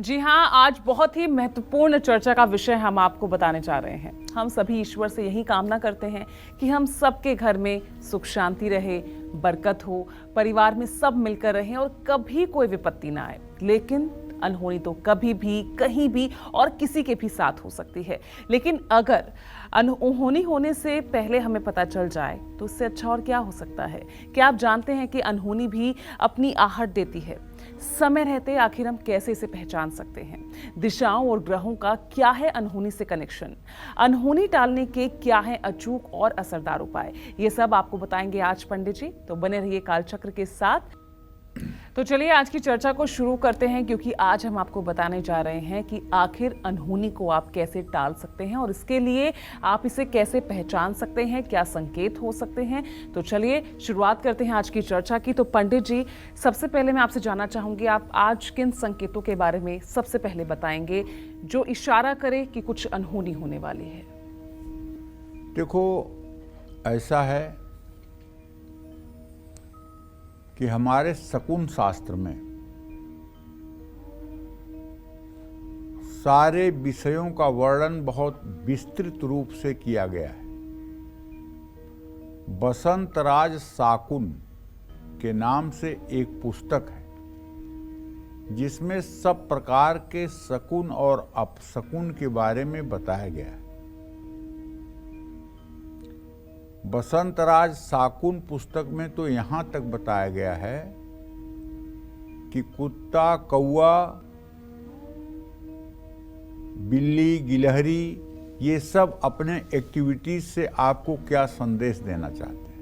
जी हाँ, आज बहुत ही महत्वपूर्ण चर्चा का विषय हम आपको बताने जा रहे हैं। हम सभी ईश्वर से यही कामना करते हैं कि हम सबके घर में सुख शांति रहे, बरकत हो, परिवार में सब मिलकर रहें और कभी कोई विपत्ति ना आए। लेकिन अनहोनी तो कभी भी, कहीं भी और किसी के भी साथ हो सकती है। लेकिन अगर अनहोनी होने से पहले हमें पता चल जाए तो उससे अच्छा और क्या हो सकता है। क्या आप जानते हैं कि अनहोनी भी अपनी आहट देती है? समय रहते आखिर हम कैसे इसे पहचान सकते हैं? दिशाओं और ग्रहों का क्या है अनहोनी से कनेक्शन? अनहोनी टालने के क्या है अचूक और असरदार उपाय? ये सब आपको बताएंगे आज पंडित जी, तो बने रहिए कालचक्र के साथ। तो चलिए आज की चर्चा को शुरू करते हैं, क्योंकि आज हम आपको बताने जा रहे हैं कि आखिर अनहोनी को आप कैसे टाल सकते हैं और इसके लिए आप इसे कैसे पहचान सकते हैं, क्या संकेत हो सकते हैं। तो चलिए शुरुआत करते हैं आज की चर्चा की। तो पंडित जी, सबसे पहले मैं आपसे जानना चाहूंगी, आप आज किन संकेतों के बारे में सबसे पहले बताएंगे जो इशारा करे कि कुछ अनहोनी होने वाली है? देखो, ऐसा है कि हमारे शकुन शास्त्र में सारे विषयों का वर्णन बहुत विस्तृत रूप से किया गया है। बसंतराज शाकुन के नाम से एक पुस्तक है जिसमें सब प्रकार के शकुन और अपशकुन के बारे में बताया गया है। बसंतराज शाकुन पुस्तक में तो यहाँ तक बताया गया है कि कुत्ता, कौआ, बिल्ली, गिलहरी, ये सब अपने एक्टिविटीज से आपको क्या संदेश देना चाहते हैं।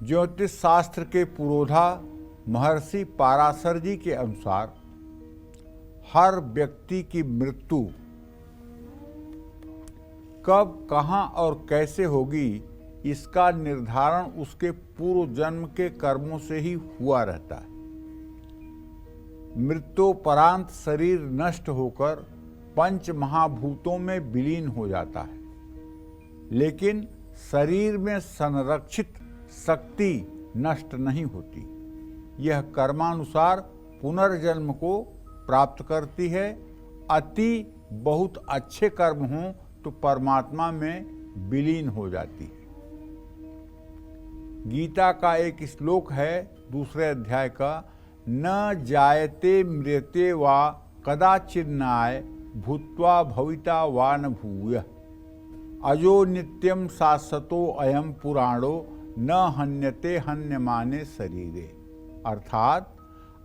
ज्योतिष शास्त्र के पुरोधा महर्षि पाराशर जी के अनुसार हर व्यक्ति की मृत्यु कब, कहाँ और कैसे होगी, इसका निर्धारण उसके पूर्व जन्म के कर्मों से ही हुआ रहता है। मृत्योपरांत शरीर नष्ट होकर पंच महाभूतों में विलीन हो जाता है, लेकिन शरीर में संरक्षित शक्ति नष्ट नहीं होती। यह कर्मानुसार पुनर्जन्म को प्राप्त करती है। अति बहुत अच्छे कर्म हों तो परमात्मा में विलीन हो जाती है। गीता का एक श्लोक है, दूसरे अध्याय का, न जायते मृते वा कदाचिन्नाय भूत्वा भविता वा न भूयः अजो नित्यम शाश्वतो अयम पुराणो न हन्यते हन्यमाने शरीरे। अर्थात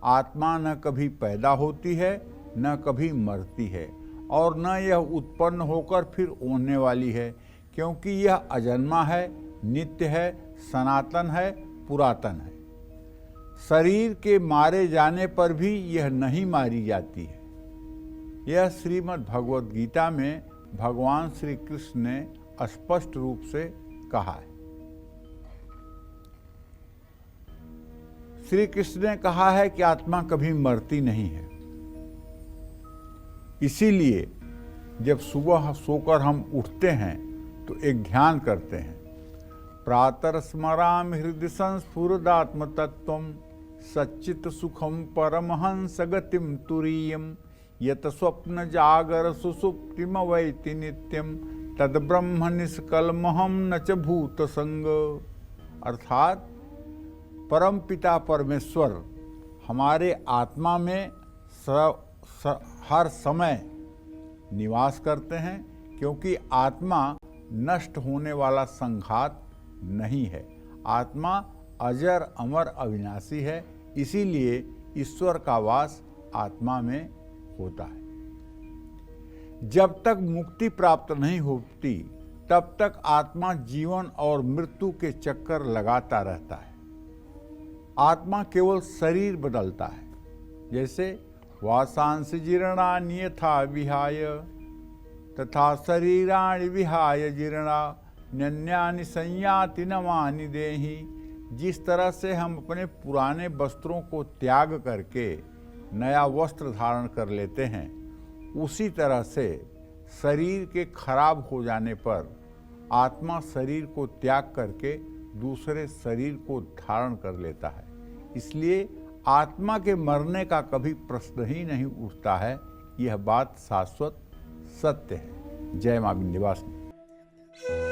आत्मा न कभी पैदा होती है, न कभी मरती है, और न यह उत्पन्न होकर फिर होने वाली है, क्योंकि यह अजन्मा है, नित्य है, सनातन है, पुरातन है। शरीर के मारे जाने पर भी यह नहीं मारी जाती है। यह श्रीमद् भगवद गीता में भगवान श्री कृष्ण ने स्पष्ट रूप से कहा है। श्री कृष्ण ने कहा है कि आत्मा कभी मरती नहीं है। इसीलिए जब सुबह सोकर हम उठते हैं तो एक ध्यान करते हैं, प्रातः स्मरामि हृदि संस्फुरदात्म तत्वं सच्चित सुखम परमहंस गतिम तुरीयम यत स्वप्न जागर सुसुप्तिम वैति नित्यम तद ब्रह्म निष्कलमहम न च भूत संग। अर्थात परम पिता परमेश्वर हमारे आत्मा में हर समय निवास करते हैं, क्योंकि आत्मा नष्ट होने वाला संघात नहीं है। आत्मा अजर अमर अविनाशी है, इसीलिए ईश्वर का वास आत्मा में होता है। जब तक मुक्ति प्राप्त नहीं होती तब तक आत्मा जीवन और मृत्यु के चक्कर लगाता रहता है। आत्मा केवल शरीर बदलता है, जैसे वासांसि जीर्णानि यथा विहाय तथा शरीराणि विहाय जीर्णा नन्यानि संयाति नवानि देहि। जिस तरह से हम अपने पुराने वस्त्रों को त्याग करके नया वस्त्र धारण कर लेते हैं, उसी तरह से शरीर के खराब हो जाने पर आत्मा शरीर को त्याग करके दूसरे शरीर को धारण कर लेता है। इसलिए आत्मा के मरने का कभी प्रश्न ही नहीं उठता है। यह बात शाश्वत सत्य है। जय मां विंध्यवासिनी।